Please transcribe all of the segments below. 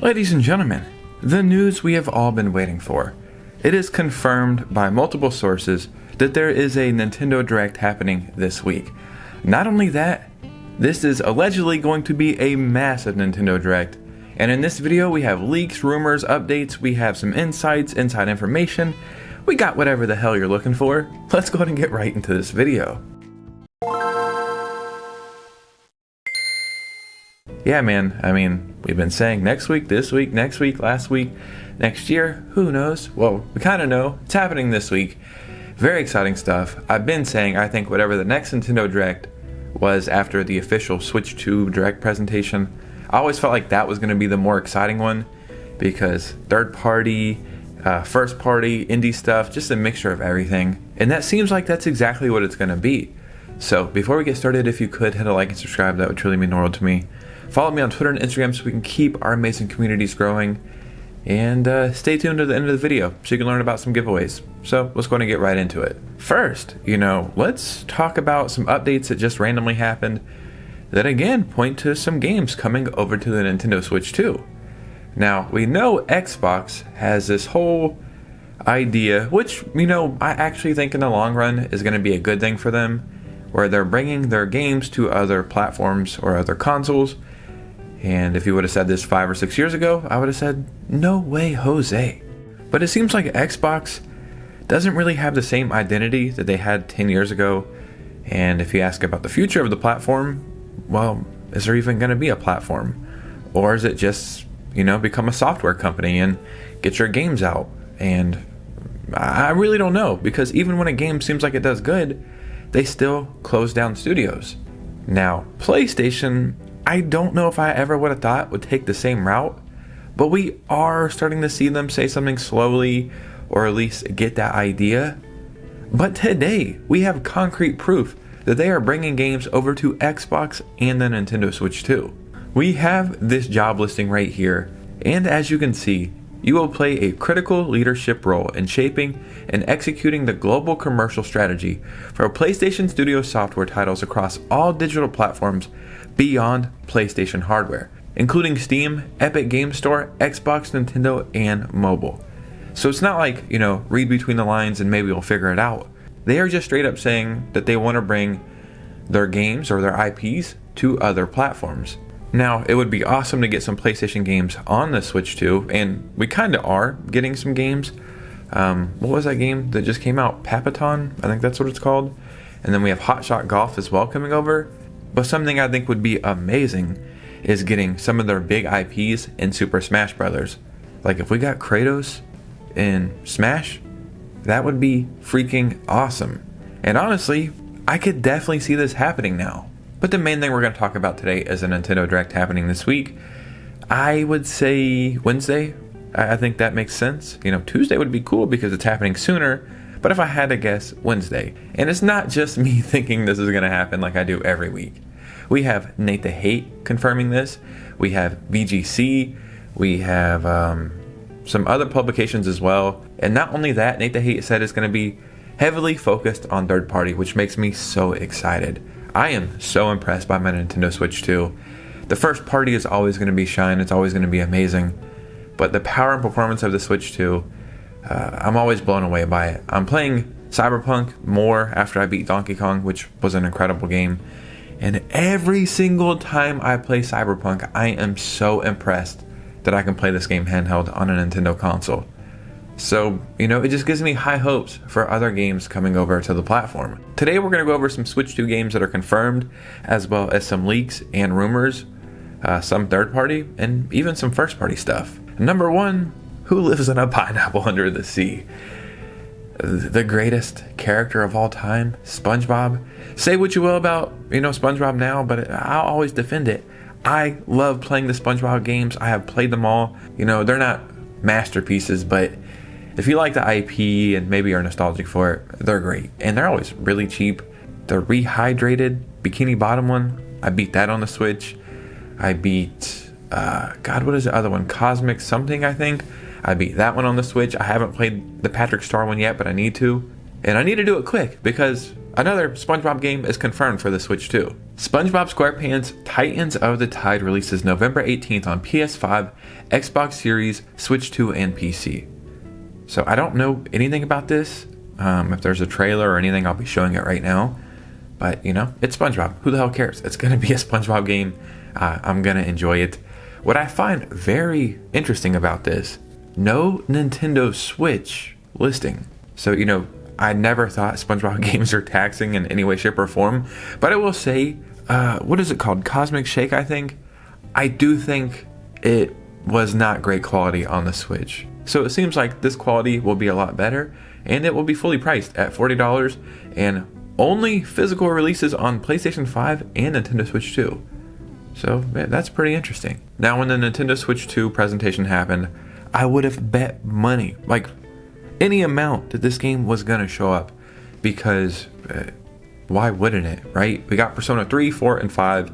Ladies and gentlemen, the news we have all been waiting for. It is confirmed by multiple sources that there is a Nintendo Direct happening this week. Not only that, this is allegedly going to be a massive Nintendo Direct. And in this video we have leaks, rumors, updates, we have some insights, inside information. We got whatever the hell you're looking for. Let's go ahead and get right into this video. Yeah, man, I mean, we've been saying next week, this week, next week, last week, next year, who knows? Well, we kind of know. It's happening this week. Very exciting stuff. I've been saying I think whatever the next Nintendo Direct was after the official Switch 2 Direct presentation, I always felt like that was going to be the more exciting one because third party, first party, indie stuff, just a mixture of everything. And that seems like that's exactly what it's going to be. So before we get started, if you could hit a like and subscribe, that would truly mean the world to me. Follow me on Twitter and Instagram so we can keep our amazing communities growing. And stay tuned to the end of the video so you can learn about some giveaways. So let's go ahead and get right into it. First, let's talk about some updates that just randomly happened that again point to some games coming over to the Nintendo Switch 2. Now, we know Xbox has this whole idea, which, I actually think in the long run is going to be a good thing for them, where they're bringing their games to other platforms or other consoles. And if you would have said this 5 or 6 years ago, I would have said, no way, Jose. But it seems like Xbox doesn't really have the same identity that they had 10 years ago. And if you ask about the future of the platform, well, is there even going to be a platform? Or is it just, become a software company and get your games out? And I really don't know, because even when a game seems like it does good, they still close down studios. Now, PlayStation, I don't know if I ever would have thought would take the same route, but we are starting to see them say something slowly, or at least get that idea. But today, we have concrete proof that they are bringing games over to Xbox and the Nintendo Switch 2. We have this job listing right here, and as you can see, you will play a critical leadership role in shaping and executing the global commercial strategy for PlayStation Studio software titles across all digital platforms beyond PlayStation hardware, including Steam, Epic Game Store, Xbox, Nintendo, and mobile. So it's not like, read between the lines and maybe we'll figure it out. They are just straight up saying that they want to bring their games or their IPs to other platforms. Now, it would be awesome to get some PlayStation games on the Switch 2, and we kind of are getting some games. What was that game that just came out? Papaton? I think that's what it's called. And then we have Hot Shot Golf as well coming over. But something I think would be amazing is getting some of their big IPs in Super Smash Bros. Like if we got Kratos in Smash, that would be freaking awesome. And honestly, I could definitely see this happening now. But the main thing we're going to talk about today is a Nintendo Direct happening this week. I would say Wednesday. I think that makes sense. Tuesday would be cool because it's happening sooner. But if I had to guess, Wednesday. And it's not just me thinking this is going to happen like I do every week. We have Nate the Hate confirming this. We have VGC. We have some other publications as well. And not only that, Nate the Hate said it's going to be heavily focused on third party, which makes me so excited. I am so impressed by my Nintendo Switch 2. The first party is always going to be shine. It's always going to be amazing. But the power and performance of the Switch 2, I'm always blown away by it. I'm playing Cyberpunk more after I beat Donkey Kong, which was an incredible game. And every single time I play Cyberpunk, I am so impressed that I can play this game handheld on a Nintendo console. So, it just gives me high hopes for other games coming over to the platform. Today we're going to go over some Switch 2 games that are confirmed, as well as some leaks and rumors, some third party, and even some first party stuff. Number one, who lives in a pineapple under the sea? The greatest character of all time, Spongebob. Say what you will about, Spongebob now, but I'll always defend it. I love playing the Spongebob games. I have played them all. They're not masterpieces, but if you like the IP and maybe are nostalgic for it, they're great. And they're always really cheap. The rehydrated Bikini Bottom one, I beat that on the Switch. I beat, what is the other one? Cosmic something, I think. I beat that one on the Switch. I haven't played the Patrick Star one yet, but I need to. And I need to do it quick because another SpongeBob game is confirmed for the Switch 2. SpongeBob SquarePants Titans of the Tide releases November 18th on PS5, Xbox Series, Switch 2, and PC. So I don't know anything about this. If there's a trailer or anything, I'll be showing it right now. But, you know, it's SpongeBob. Who the hell cares? It's going to be a SpongeBob game. I'm going to enjoy it. What I find very interesting about this, no Nintendo Switch listing. So, you know, I never thought SpongeBob games are taxing in any way, shape, or form. But I will say, what is it called? Cosmic Shake, I think. I do think it was not great quality on the Switch. So it seems like this quality will be a lot better, and it will be fully priced at $40 and only physical releases on PlayStation 5 and Nintendo Switch 2. So man, that's pretty interesting. Now, when the Nintendo Switch 2 presentation happened, I would have bet money, like any amount, that this game was going to show up, because why wouldn't it, right? We got Persona 3, 4, and 5,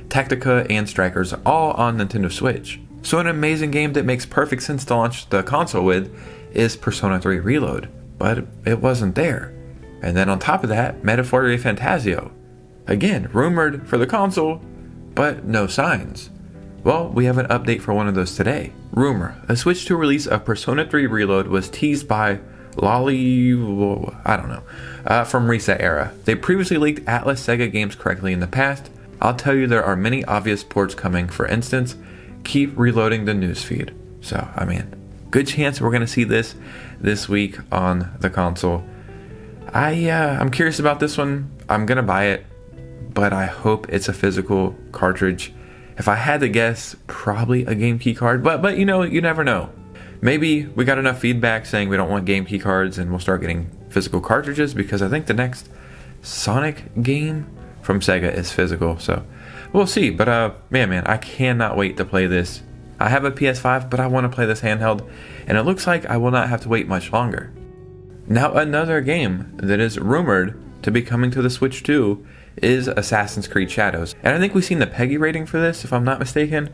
Tactica, and Strikers all on Nintendo Switch. So an amazing game that makes perfect sense to launch the console with is Persona 3 Reload, but it wasn't there. And then on top of that, Metroid Fantasio. Again, rumored for the console, but no signs. Well, we have an update for one of those today. Rumor: a Switch 2 release of Persona 3 Reload was teased by Lolly, I don't know, from Reset Era. They previously leaked Atlas Sega games correctly in the past. I'll tell you, there are many obvious ports coming. For instance, keep reloading the newsfeed. So, I mean, good chance we're going to see this week on the console. I'm curious about this one. I'm going to buy it, but I hope it's a physical cartridge. If I had to guess, probably a game key card, but you know, you never know. Maybe we got enough feedback saying we don't want game key cards and we'll start getting physical cartridges, because I think the next Sonic game from Sega is physical, so we'll see. But man, I cannot wait to play this. I have a PS5, but I want to play this handheld, and it looks like I will not have to wait much longer. Now, another game that is rumored to be coming to the Switch 2 is Assassin's Creed Shadows. And I think we've seen the PEGI rating for this, if I'm not mistaken,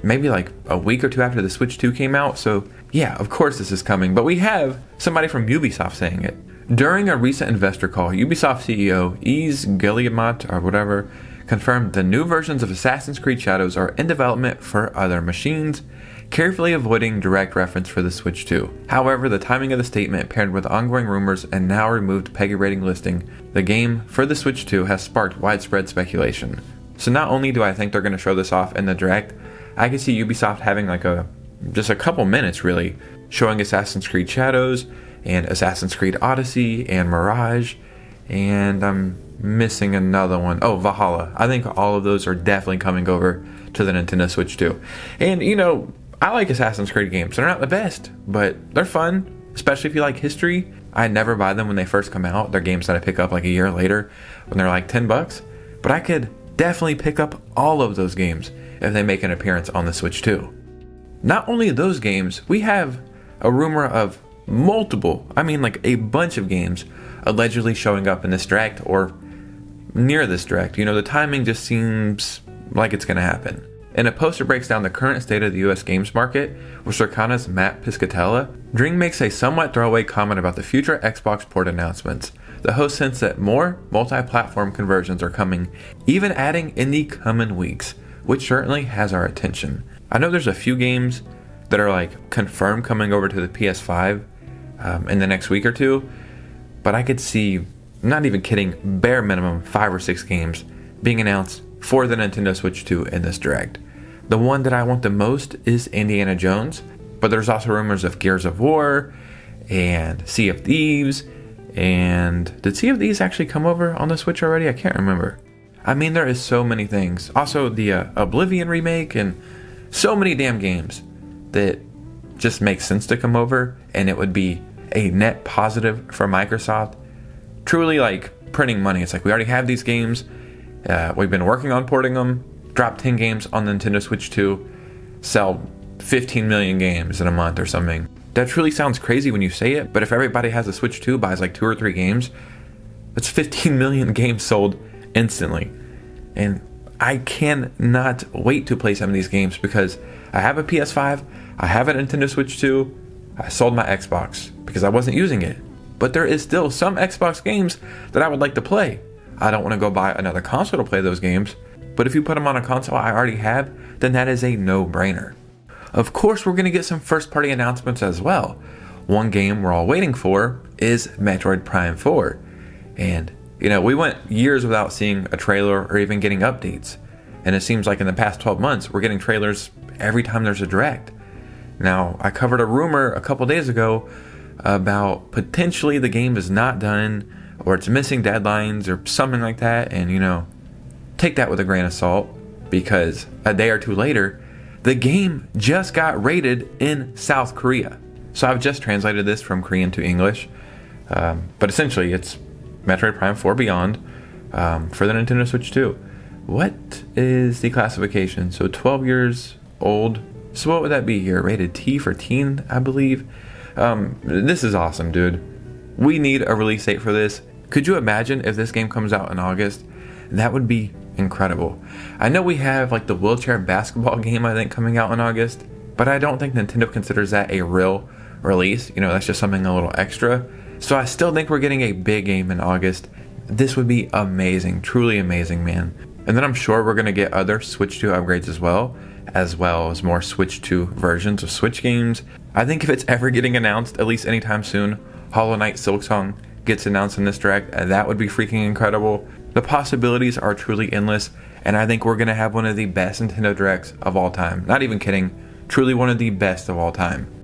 maybe like a week or two after the Switch 2 came out. So yeah, of course this is coming. But we have somebody from Ubisoft saying it. During a recent investor call, Ubisoft CEO Yves Guillemot, or whatever, confirmed the new versions of Assassin's Creed Shadows are in development for other machines, carefully avoiding direct reference for the Switch 2. However, the timing of the statement, paired with ongoing rumors and now removed PEGI rating listing the game for the Switch 2, has sparked widespread speculation. So not only do I think they're going to show this off in the Direct, I can see Ubisoft having like just a couple minutes really, showing Assassin's Creed Shadows and Assassin's Creed Odyssey and Mirage, and I'm missing another one. Oh, Valhalla. I think all of those are definitely coming over to the Nintendo Switch 2. And you know, I like Assassin's Creed games. They're not the best, but they're fun, especially if you like history. I never buy them when they first come out. They're games that I pick up like a year later when they're like $10. But I could definitely pick up all of those games if they make an appearance on the Switch 2. Not only those games, we have a rumor of multiple, like a bunch of games allegedly showing up in this Direct or near this Direct. You know, the timing just seems like it's going to happen. In a post that breaks down the current state of the US games market, with Circana's Matt Piscatella, Dring makes a somewhat throwaway comment about the future Xbox port announcements. The host hints that more multi-platform conversions are coming, even adding in the coming weeks, which certainly has our attention. I know there's a few games that are like confirmed coming over to the PS5 in the next week or two, but I could see, not even kidding, bare minimum 5 or 6 games being announced for the Nintendo Switch 2 in this Direct. The one that I want the most is Indiana Jones, but there's also rumors of Gears of War and Sea of Thieves. And did Sea of Thieves actually come over on the Switch already? I can't remember. There is so many things. Also the Oblivion remake, and so many damn games that just make sense to come over, and it would be a net positive for Microsoft. Truly like printing money. It's like, we already have these games. We've been working on porting them. Drop 10 games on the Nintendo Switch 2. Sell 15 million games in a month or something. That truly sounds crazy when you say it, but if everybody has a Switch 2, buys like 2 or 3 games, that's 15 million games sold instantly. And I cannot wait to play some of these games, because I have a PS5, I have a Nintendo Switch 2, I sold my Xbox because I wasn't using it. but there is still some Xbox games that I would like to play. I don't want to go buy another console to play those games, but if you put them on a console I already have, then that is a no-brainer. Of course, we're going to get some first-party announcements as well. One game we're all waiting for is Metroid Prime 4. And, we went years without seeing a trailer or even getting updates. And it seems like in the past 12 months, we're getting trailers every time there's a direct. Now, I covered a rumor a couple days ago about potentially the game is not done, or it's missing deadlines or something like that. And, take that with a grain of salt, because a day or two later, the game just got rated in South Korea. So I've just translated this from Korean to English. But essentially, it's Metroid Prime 4 Beyond for the Nintendo Switch 2. What is the classification? So 12 years old. So what would that be here? Rated T for teen, I believe. This is awesome, dude. We need a release date for this. Could you imagine if this game comes out in August? That would be incredible. I know we have like the wheelchair basketball game, I think, coming out in August, but I don't think Nintendo considers that a real release. That's just something a little extra. So I still think we're getting a big game in August. This would be amazing, truly amazing, man. And then I'm sure we're going to get other Switch 2 upgrades as well as more Switch 2 versions of Switch games. I think if it's ever getting announced, at least anytime soon, Hollow Knight Silksong gets announced in this direct, that would be freaking incredible. The possibilities are truly endless, and I think we're going to have one of the best Nintendo Directs of all time. Not even kidding, truly one of the best of all time.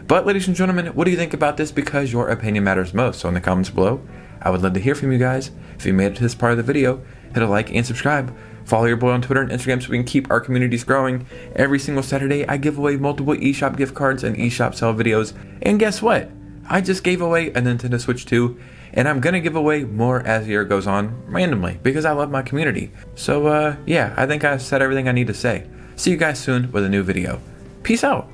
But ladies and gentlemen, what do you think about this? Because your opinion matters most. So in the comments below, I would love to hear from you guys. If you made it to this part of the video, hit a like and subscribe. Follow your boy on Twitter and Instagram so we can keep our communities growing. Every single Saturday, I give away multiple eShop gift cards and eShop sale videos. And guess what? I just gave away a Nintendo Switch 2, and I'm going to give away more as the year goes on, randomly, because I love my community. So, yeah, I think I've said everything I need to say. See you guys soon with a new video. Peace out.